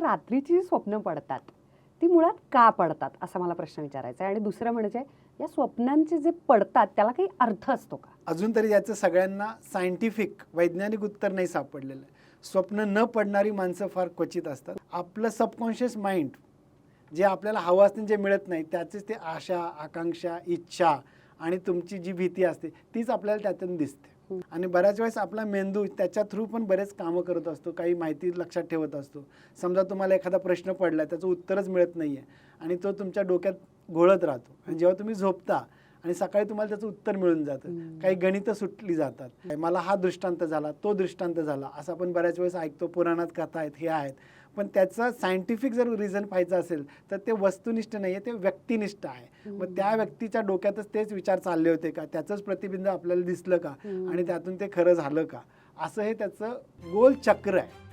रात्रीची स्वप्न पडतात ती मुळात का पडतात असा मला प्रश्न विचारायचा आहे. आणि दुसरं म्हणजे या स्वप्नांचे जे पडतात त्याला काही अर्थ असतो का? अजून तरी याचं सगळ्यांना सायंटिफिक वैज्ञानिक उत्तर नाही सापडलेलं. स्वप्न न पडणारी माणसं फार क्वचित असतात. आपलं सबकॉन्शियस माइंड जे आपल्याला हवं असतं जे मिळत नाही त्याचेच ते आशा, आकांक्षा, इच्छा आणि तुमची जी भीती असते तीच आपल्याला त्यातून दिसते. आणि बऱ्याच वेळेस आपला मेंदू त्याच्या थ्रू पण बरेच कामं करत असतो, काही माहिती लक्षात ठेवत असतो. समजा तुम्हाला एखादा प्रश्न पडला त्याचं उत्तरच मिळत नाही आहे आणि तो तुमच्या डोक्यात घोळत राहतो आणि जेव्हा तुम्ही झोपता आणि सकाळी तुम्हाला त्याचं उत्तर मिळून जातं. काही गणितं सुटली जातात. मला हा दृष्टांत झाला, तो दृष्टांत झाला असं आपण बऱ्याच वेळेस ऐकतो. पुराणात कथा आहेत, हे आहेत. पण त्याचं सायंटिफिक जर रिझन पाहायचं असेल तर ते वस्तुनिष्ठ नाही आहे, ते व्यक्तिनिष्ठ आहे. मग त्या व्यक्तीच्या डोक्यातच तेच विचार चालले होते का, त्याचंच प्रतिबिंब आपल्याला दिसलं का आणि त्यातून ते खरं झालं का, असं हे त्याचं गोल चक्र आहे.